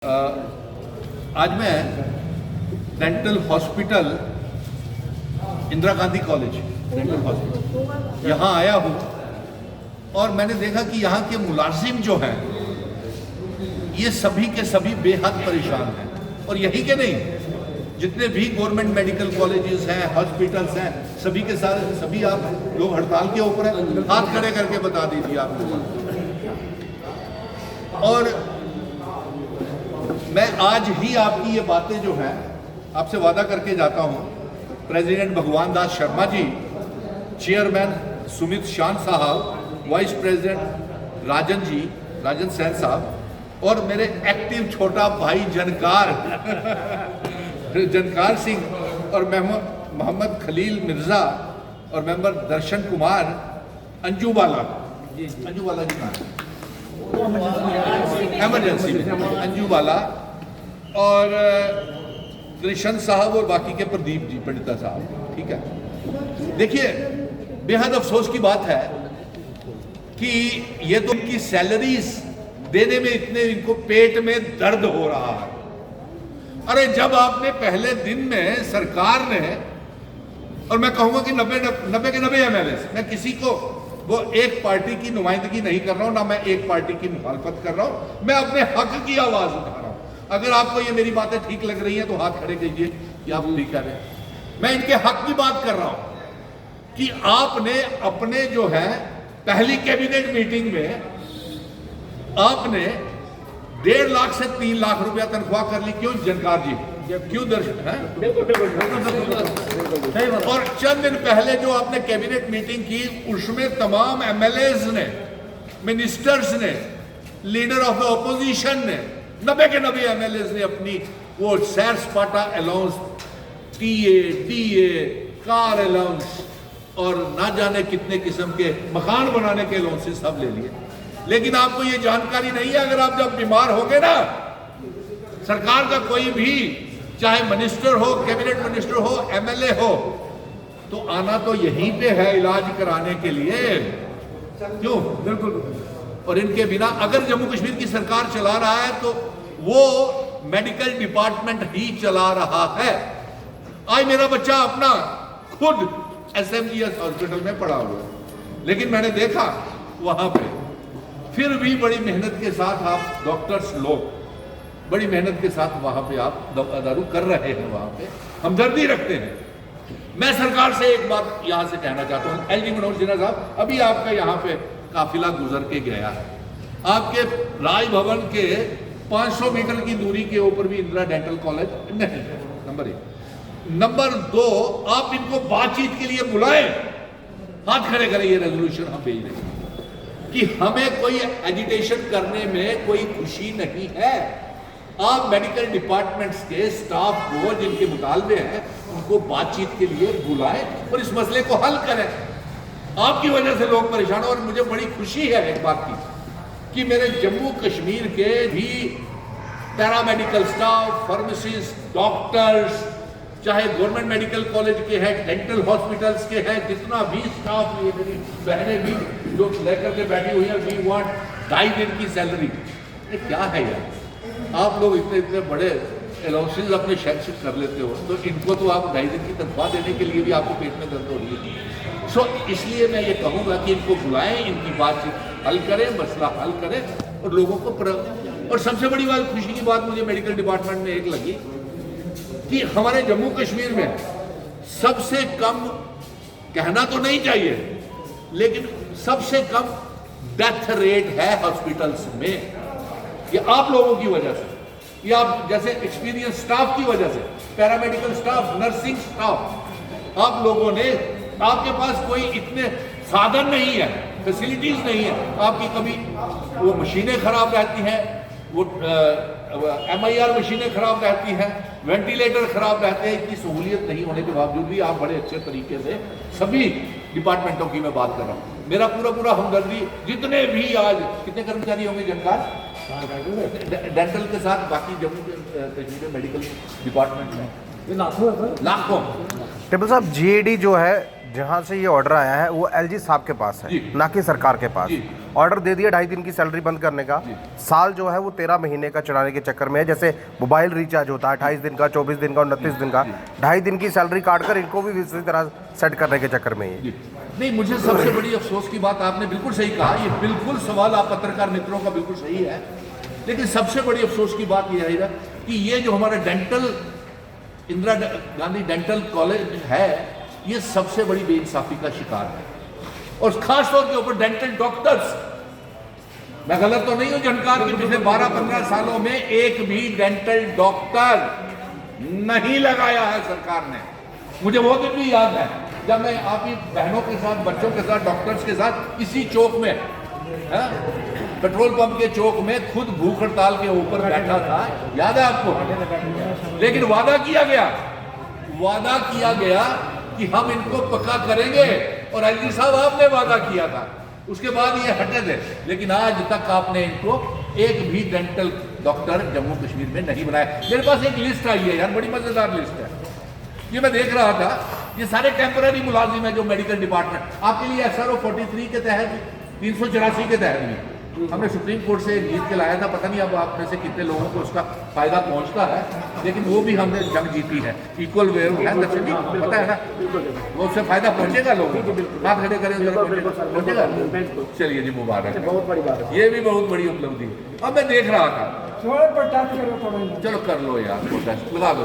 आज मैं dental hospital Indira Gandhi college dental hospital यहाँ आया हूँ और मैंने देखा कि यहाँ के मुलाजिम जो हैं ये सभी के सभी बेहद परेशान हैं। और यही के नहीं, जितने भी गवर्नमेंट मेडिकल कॉलेजेस हैं, हॉस्पिटल्स हैं, सभी के साथ सभी आप लोग हड़ताल के ऊपर हैं। हाथ खड़े करके बता दीजिए आपको। और मैं आज ही आपकी ये बातें जो हैं आपसे वादा करके जाता हूं। प्रेसिडेंट भगवान दास शर्मा जी, चेयरमैन सुमित शान साहब, वाइस प्रेसिडेंट राजन सैन साहब और मेरे एक्टिव छोटा भाई जनकार सिंह और मोहम्मद खलील मिर्जा और मेंबर दर्शन कुमार, अंजू बाला जी कहाँ एमरजेंसी में, अंजू बाला और कृष्ण साहब और बाकी के प्रदीप जी, पंडिता साहब। ठीक है, देखिए बेहद अफसोस की बात है कि ये तो इनकी सैलरीज देने में इतने इनको पेट में दर्द हो रहा है। अरे जब आपने पहले दिन में सरकार ने, और मैं कहूंगा कि 90 के 90 एमएलए, मैं किसी को वो एक पार्टी की नुमाइंदगी नहीं कर रहा हूं, ना मैं एक पार्टी की मुखालफत कर रहा हूं, मैं अपने हक की आवाज उठा रहा हूं। अगर आपको ये मेरी बातें ठीक लग रही हैं तो हाथ खड़े कीजिए कि आप ठीक कर रहे हैं। मैं इनके हक की बात कर रहा हूं कि आपने अपने जो है पहली कैबिनेट मीटिंग में आपने 1.5 लाख से 3 लाख रुपया तनख्वाह कर ली। क्यों जनकार जी, क्यों दर्शन है? और चंद दिन पहले जो आपने कैबिनेट मीटिंग की उसमें तमाम एमएलएज ने, मिनिस्टर्स ने, लीडर ऑफ द ऑपोजिशन ने, 90 के 90 एमएलएज ने अपनी वो सैर सपाटा अलाउंस, टीए, कार अलाउंस और ना जाने कितने किस्म के मकान बनाने के अलाउंसेस सब ले लिए। लेकिन आपको ये जानकारी नहीं है, अगर आप जब बीमार होंगे ना, सरकार का कोई भी चाहे मिनिस्टर हो, कैबिनेट मिनिस्टर हो, एमएलए हो, तो आना तो यहीं पे है इलाज कराने के लिए। क्यों? बिल्कुल। और इनके बिना अगर जम्मू कश्मीर की सरकार चला रहा है तो वो मेडिकल डिपार्टमेंट ही चला रहा है। आज मेरा बच्चा अपना खुद SMGS हॉस्पिटल में पड़ा हुआ है, लेकिन मैंने देखा वहां पे फिर भी बड़ी मेहनत के साथ आप डॉक्टर्स लोग बड़ी मेहनत के साथ वहां पे आप दारू कर रहे हैं, वहां पे हमदर्दी रखते हैं। मैं सरकार से एक बात यहां से कहना चाहता हूं। LG मनोज सिन्हा साहब, अभी आपका यहां पे काफिला गुजर के गया है, आपके राजभवन के 500 मीटर की दूरी के ऊपर भी इंदिरा डेंटल कॉलेज नहीं है। नंबर 1। नंबर 2, आप इनको बातचीत के लिए बुलाएं, हाथ खड़े करें। ये रेजोल्यूशन हम भेज रहे हैं कि हमें कोई एजिटेशन करने में कोई खुशी नहीं है। आप मेडिकल डिपार्टमेंट्स के स्टाफ को जिनके मुतालबे हैं उनको बातचीत के लिए बुलाएं और इस मसले को हल करें। आपकी वजह से लोग परेशान हैं और मुझे बड़ी खुशी है एक बात की कि मेरे जम्मू कश्मीर के भी पैरामेडिकल स्टाफ, फार्मासिस्ट, डॉक्टर्स, चाहे गवर्नमेंट मेडिकल कॉलेज के हैं, डेंटल हॉस्पिटल्स के हैं, जितना भी स्टाफ, ये मेरी बहनें भी जो लेकर के बैठी हुई है, वी वांट 2.5 दिन की सैलरी। ये क्या है यार? आप लोग इतने बड़े अलाउंसेस अपने शहर से कर लेते हो, तो इनको तो आप 2.5 दिन की तनख्वाह देने के लिए भी आपको पेट में दर्द हो रही है। सो इसलिए मैं ये कहूँगा कि इनको बुलाएं, इनकी बातचीत हल करें, मसला हल करें और लोगों को और सबसे बड़ी बात, खुशी की बात मुझे मेडिकल डिपार्टमेंट में एक लगी कि हमारे जम्मू कश्मीर में सबसे कम, कहना तो नहीं चाहिए, लेकिन सबसे कम डेथ रेट है हॉस्पिटल्स में। ये आप लोगों की वजह से, ये आप जैसे एक्सपीरियंस स्टाफ की वजह से, पैरामेडिकल स्टाफ, नर्सिंग स्टाफ, आप लोगों ने, आपके पास कोई इतने साधन नहीं है, फैसिलिटीज नहीं है, आपकी कभी वो मशीनें खराब रहती हैं, वो MIR मशीनें खराब रहती हैं, वेंटिलेटर खराब रहते हैं। इतनी सहूलियत नहीं होने के बावजूद भी आप बड़े अच्छे तरीके से, सभी डिपार्टमेंटों की मैं बात कर रहा हूँ, मेरा पूरा हमदर्दी, जितने भी आज कितने कर्मचारी होंगे जनकार डेंटल के साथ, बाकी जम्मू कश्मीर में मेडिकल डिपार्टमेंट में लाखों। टेबल साहब, GAD जो है जहाँ से ये ऑर्डर आया है वो एलजी साहब के पास है, जी। ना कि सरकार के पास। जी। ऑर्डर दे दिया 2.5 दिन की सैलरी बंद करने का। साल जो है वो 13 महीने का चलाने के चक्कर में है। जैसे मोबाइल रिचार्ज होता है 28 दिन का, 24 दिन का, 29 दिन का, 2.5 दिन की सैलरी काट कर इनको भी इसी तरह सेट करने के चक्कर में ही। नहीं, मुझे सबसे बड़ी अफसोस की बात, आपने बिल्कुल सही कहा, ये बिल्कुल सवाल आप पत्रकार मित्रों का बिल्कुल सही है, लेकिन सबसे बड़ी अफसोस की बात यह है कि ये जो हमारा dental Indira Gandhi dental college है, ये सबसे बड़ी बेइंसाफी का शिकार है, और खास तौर के ऊपर डेंटल डॉक्टर्स। मैं गलत तो नहीं हूं जानकार कि पिछले 12-15 सालों में एक भी डेंटल डॉक्टर नहीं लगाया है सरकार ने। मुझे वो दिन भी याद है जब मैं आपकी बहनों के साथ, बच्चों के साथ, डॉक्टर्स के साथ इसी चौक में, पेट्रोल पंप के चौक में खुद भूख हड़ताल के ऊपर बैठा था, याद है आपको? लेकिन वादा किया गया कि हम इनको पक्का करेंगे, और एलजी साहब आपने वादा किया था, उसके बाद ये हटे थे, लेकिन आज तक आपने इनको एक भी डेंटल डॉक्टर जम्मू कश्मीर में नहीं बनाया। मेरे पास एक लिस्ट आई है यार, बड़ी मजेदार लिस्ट है, ये मैं देख रहा था। ये सारे टेम्पररी मुलाजिम है जो मेडिकल डिपार्टमेंट, आपके लिए SRO 43 के तहत, 384 के तहत भी हमने सुप्रीम कोर्ट से जीत के लाया था। पता नहीं अब आप में से कितने लोगों को उसका फायदा पहुंचता है, लेकिन वो भी हमने जंग जीती है। इक्वल वेव है दक्षिणी, पता है ना, वो उससे फायदा पहुंचेगा लोगों को, हाथ खड़े करें पहुंचेगा। चलिए जी, मुबारक, बहुत बड़ी बात है, ये भी बहुत बड़ी उपलब्धि है। अब मैं देख रहा था, चलो कर लो यार, प्रोटेस्ट लगा दो।